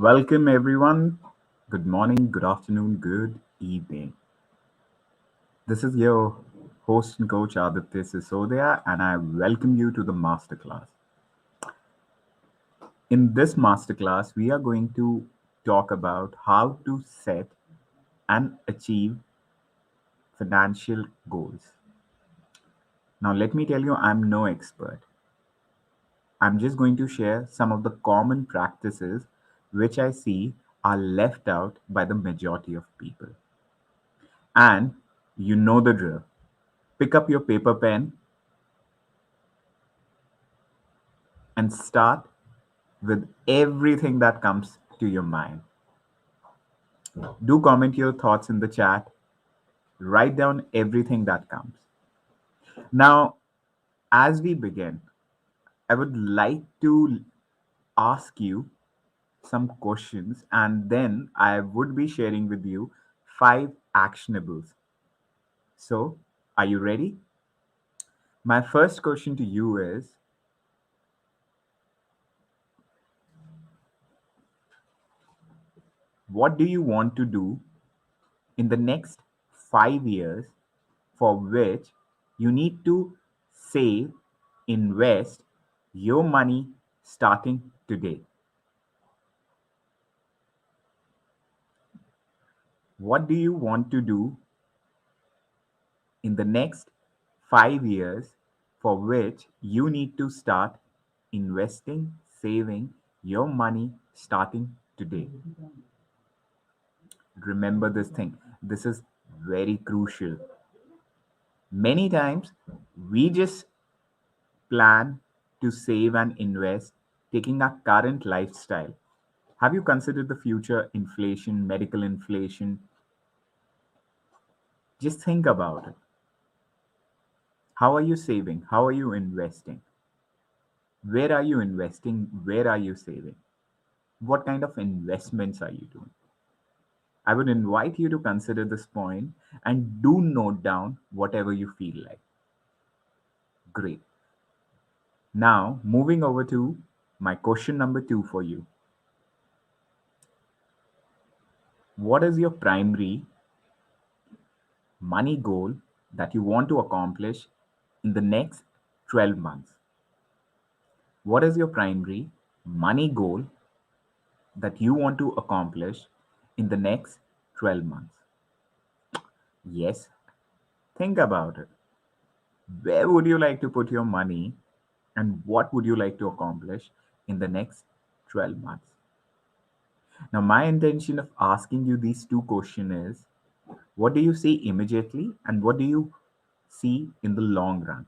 Welcome, everyone. Good morning, good afternoon, good evening. This is your host and coach Aditya Sisodia, and I welcome you to the masterclass. In this masterclass, we are going to talk about how to set and achieve financial goals. Now, let me tell you, I'm no expert. I'm just going to share some of the common practices which I see are left out by the majority of people. And you know the drill. Pick up your paper pen and start with everything that comes to your mind. Do comment your thoughts in the chat. Write down everything that comes. Now, as we begin, I would like to ask you some questions and then I would be sharing with you five actionables. So, are you ready? My first question to you is, what do you want to do in the next 5 years for which you need to save, invest your money starting today? What do you want to do in the next 5 years for which you need to start investing, saving your money starting today? Remember this thing. This is very crucial. Many times we just plan to save and invest, taking our current lifestyle. Have you considered the future inflation, medical inflation? Just think about it. How are you saving? How are you investing? Where are you investing? Where are you saving? What kind of investments are you doing? I would invite you to consider this point and do note down whatever you feel like. Great. Now, moving over to my question number two for you. What is your primary money goal that you want to accomplish in the next 12 months? What is your primary money goal that you want to accomplish in the next 12 months? Yes, think about it. Where would you like to put your money and what would you like to accomplish in the next 12 months? Now, my intention of asking you these two questions is, what do you see immediately and what do you see in the long run?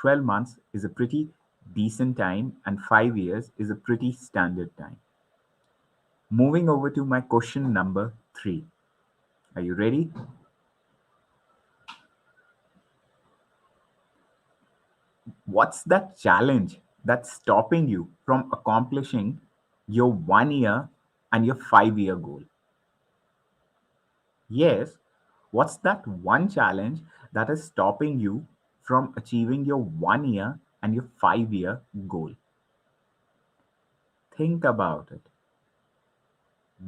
12 months is a pretty decent time, and 5 years is a pretty standard time. Moving over to my question number three. Are you ready? What's that challenge that's stopping you from accomplishing your 1 year and your 5 year goal? Yes, what's that one challenge that is stopping you from achieving your 1 year and your 5 year goal? Think about it.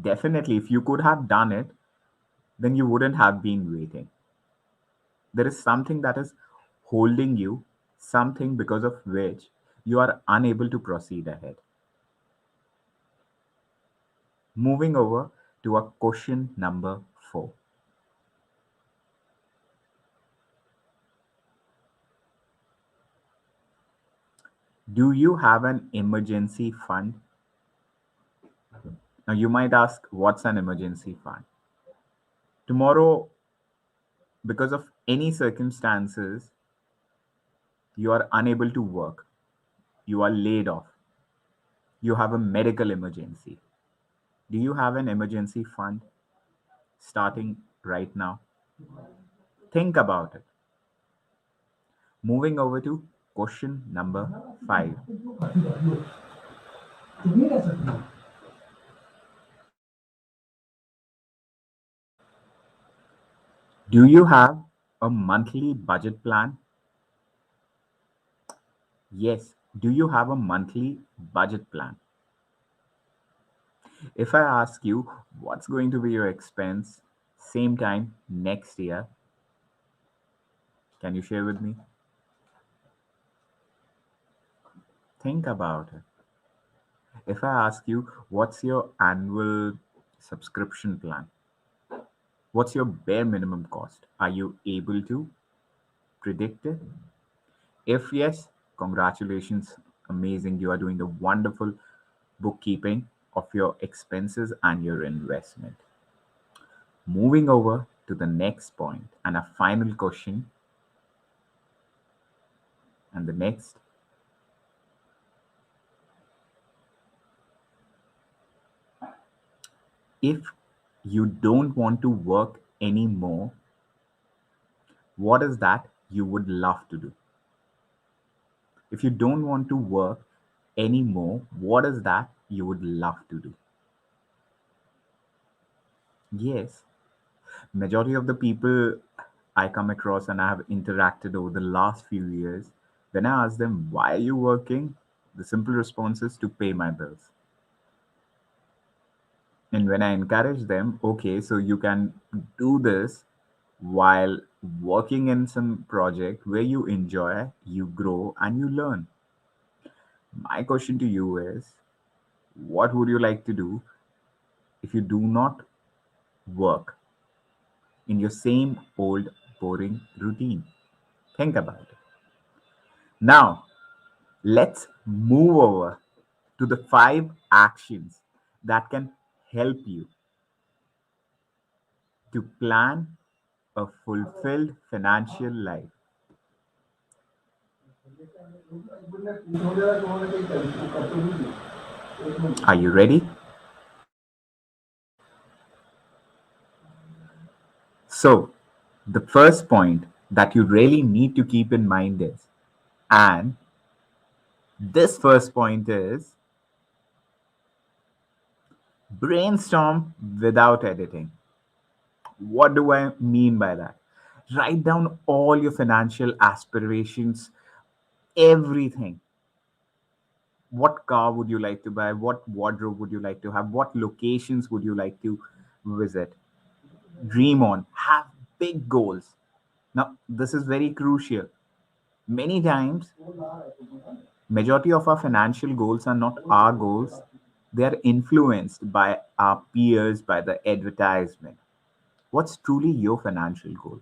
Definitely, if you could have done it, then you wouldn't have been waiting. There is something that is holding you, something because of which you are unable to proceed ahead. Moving over to our question number four. Do you have an emergency fund? Now, you might ask, what's an emergency fund? Tomorrow, because of any circumstances, you are unable to work, you are laid off, you have a medical emergency. Do you have an emergency fund starting right now? Think about it. Moving over to question number five. Do you have a monthly budget plan? Yes. Do you have a monthly budget plan? If I ask you what's going to be your expense same time next year, can you share with me? Think about it. If I ask you what's your annual subscription plan, what's your bare minimum cost? Are you able to predict it? If yes, congratulations. Amazing. You are doing a wonderful bookkeeping of your expenses and your investment. Moving over to the next point and a final question. And the next, if you don't want to work anymore, what is that you would love to do? If you don't want to work anymore, what is that you would love to do? Yes, majority of the people I come across and I have interacted over the last few years, when I ask them, why are you working? The simple response is to pay my bills. And when I encourage them, okay, so you can do this while working in some project where you enjoy, you grow, and you learn. My question to you is, what would you like to do if you do not work in your same old boring routine? Think about it. Now, let's move over to the 5 actions that can help you to plan a fulfilled financial life. Are you ready? So, the first point that you really need to keep in mind is, and this first point is, brainstorm without editing. What do I mean by that? Write down all your financial aspirations, everything. What car would you like to buy? What wardrobe would you like to have? What locations would you like to visit? Dream on. Have big goals. Now, this is very crucial. Many times, majority of our financial goals are not our goals. They are influenced by our peers, by the advertisement. What's truly your financial goal?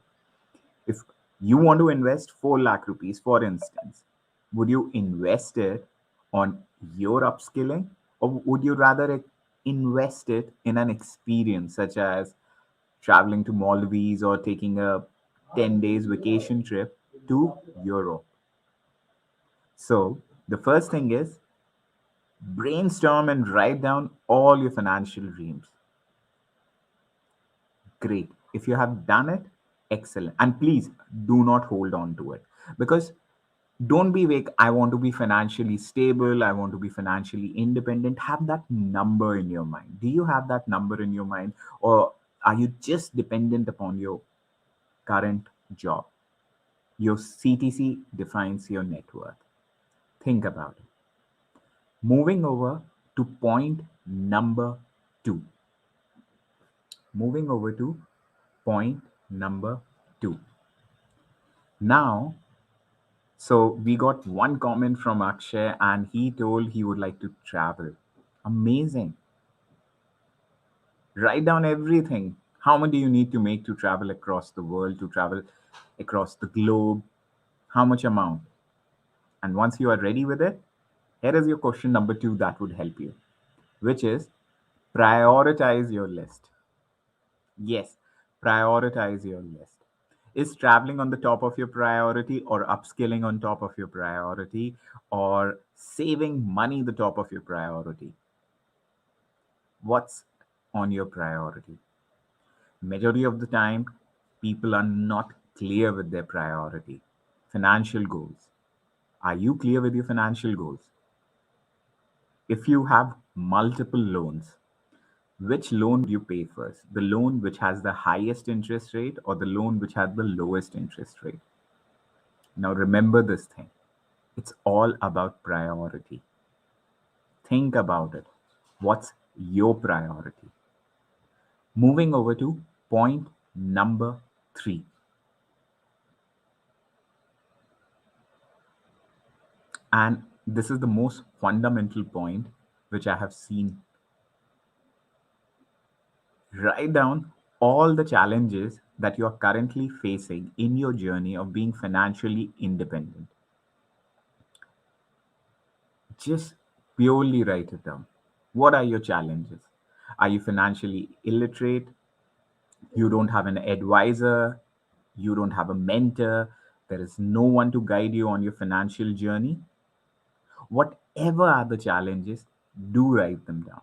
If you want to invest 4 lakh rupees, for instance, would you invest it on your upskilling, or would you rather invest it in an experience such as traveling to Maldives or taking a 10 days vacation trip to Europe? So, the first thing is brainstorm and write down all your financial dreams. Great. If you have done it, excellent. And please do not hold on to it, because don't be vague. I want to be financially stable. I want to be financially independent. Have that number in your mind. Do you have that number in your mind? Or are you just dependent upon your current job? Your CTC defines your net worth. Think about it. Moving over to point number two. Moving over to point number two. Now, so we got one comment from Akshay and he told he would like to travel. Amazing. Write down everything. How much do you need to make to travel across the world, to travel across the globe? How much amount? And once you are ready with it, here is your question number two that would help you, which is prioritize your list. Yes, prioritize your list. Is traveling on the top of your priority, or upskilling on top of your priority, or saving money the top of your priority? What's on your priority? Majority of the time, people are not clear with their priority. Financial goals. Are you clear with your financial goals? If you have multiple loans, which loan would you pay first? The loan which has the highest interest rate, or the loan which has the lowest interest rate? Now remember this thing. It's all about priority. Think about it. What's your priority. Moving over to point number three. And this is the most fundamental point which I have seen. Write down all the challenges that you are currently facing in your journey of being financially independent. Just purely write it down. What are your challenges? Are you financially illiterate? You don't have an advisor? You don't have a mentor? There is no one to guide you on your financial journey? Whatever are the challenges, do write them down.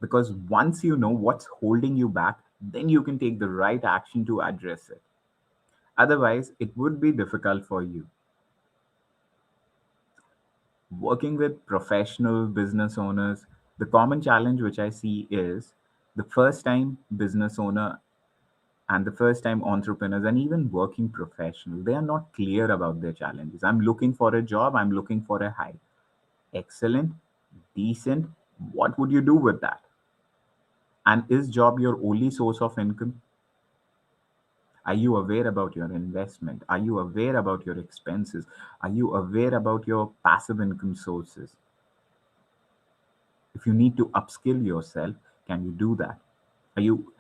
Because once you know what's holding you back, then you can take the right action to address it. Otherwise, it would be difficult for you. Working with professional business owners, the common challenge which I see is the first time business owner and the first time entrepreneurs and even working professional, they are not clear about their challenges. I'm looking for a job, I'm looking for a high. Excellent, decent. What would you do with that? And is job your only source of income? Are you aware about your investment? Are you aware about your expenses? Are you aware about your passive income sources? If you need to upskill yourself, can you do that? Are you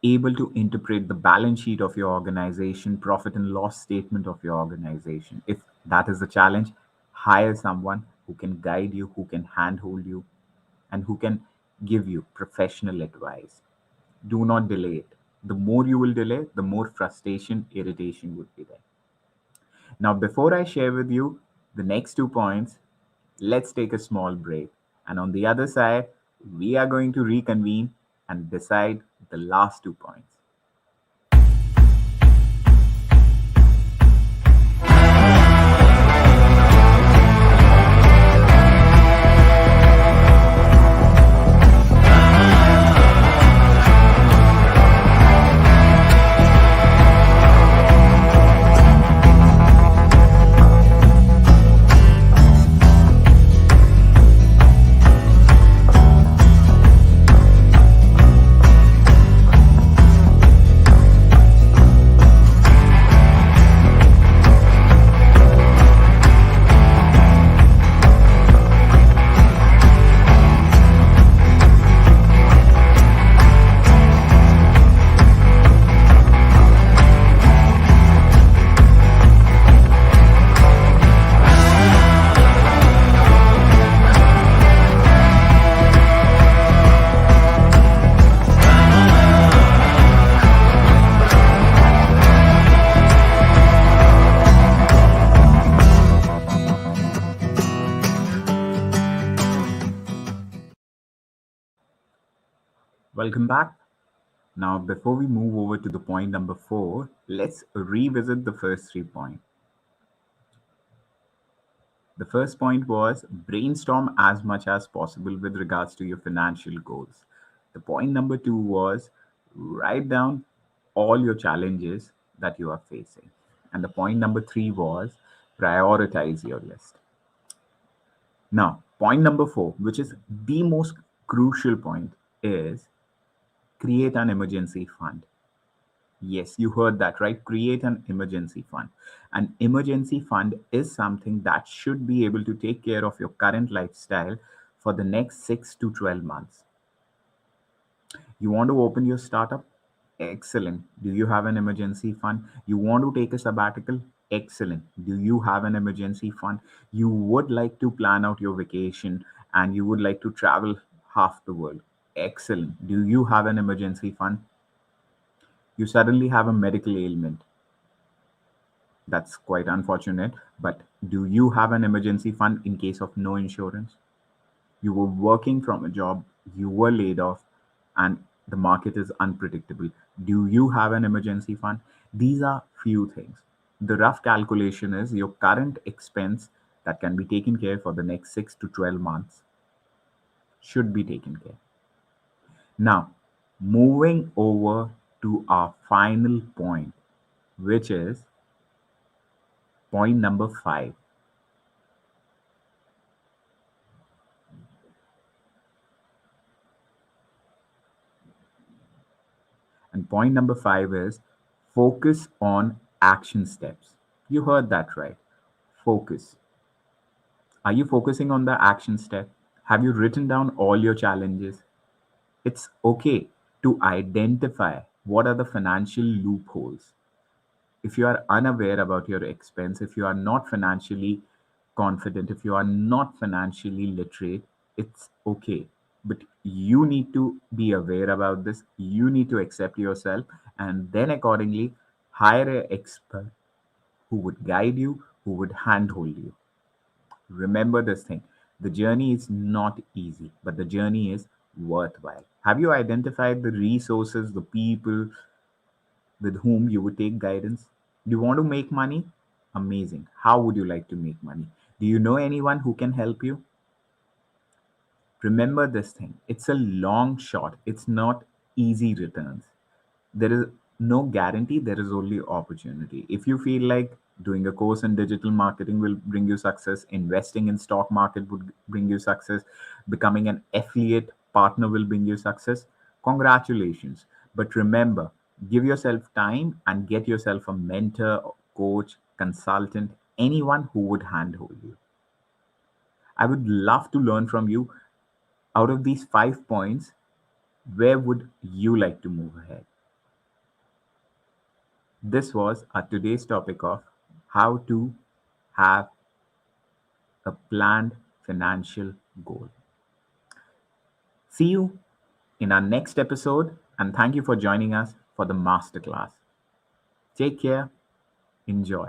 able to interpret the balance sheet of your organization, profit and loss statement of your organization? If that is the challenge, hire someone who can guide you, who can handhold you, and who can give you professional advice. Do not delay it. The more you will delay, the more frustration, irritation would be there. Now, before I share with you the next 2 points, let's take a small break. And on the other side, we are going to reconvene and decide the last 2 points. Welcome back. Now, before we move over to the point number four, let's revisit the first 3 points. The first point was brainstorm as much as possible with regards to your financial goals. The point number two was write down all your challenges that you are facing. And the point number three was prioritize your list. Now, point number four, which is the most crucial point, is create an emergency fund. Yes, you heard that right. Create an emergency fund. An emergency fund is something that should be able to take care of your current lifestyle for the next 6 to 12 months. You want to open your startup? Excellent. Do you have an emergency fund? You want to take a sabbatical? Excellent. Do you have an emergency fund? You would like to plan out your vacation and you would like to travel half the world? Excellent. Do you have an emergency fund? You suddenly have a medical ailment. That's quite unfortunate. But do you have an emergency fund in case of no insurance? You were working from a job, you were laid off, and the market is unpredictable. Do you have an emergency fund? These are few things. The rough calculation is your current expense that can be taken care for the next 6 to 12 months should be taken care. Now, moving over to our final point, which is point number five. And point number 5 is focus on action steps. You heard that right. Focus. Are you focusing on the action step? Have you written down all your challenges? It's okay to identify what are the financial loopholes. If you are unaware about your expense, if you are not financially confident, if you are not financially literate, it's okay. But you need to be aware about this. You need to accept yourself and then accordingly hire an expert who would guide you, who would handhold you. Remember this thing, the journey is not easy, but the journey is worthwhile. Have you identified the resources, the people with whom you would take guidance? Do you want to make money? Amazing. How would you like to make money? Do you know anyone who can help you? Remember this thing, it's a long shot, it's not easy returns. There is no guarantee, there is only opportunity. If you feel like doing a course in digital marketing will bring you success, investing in stock market would bring you success, becoming an affiliate partner will bring you success, congratulations. But remember, give yourself time and get yourself a mentor, coach, consultant, anyone who would handhold you. I would love to learn from you. Out of these 5 points, where would you like to move ahead? This was our today's topic of how to have a planned financial goal. See you in our next episode, and thank you for joining us for the masterclass. Take care, enjoy.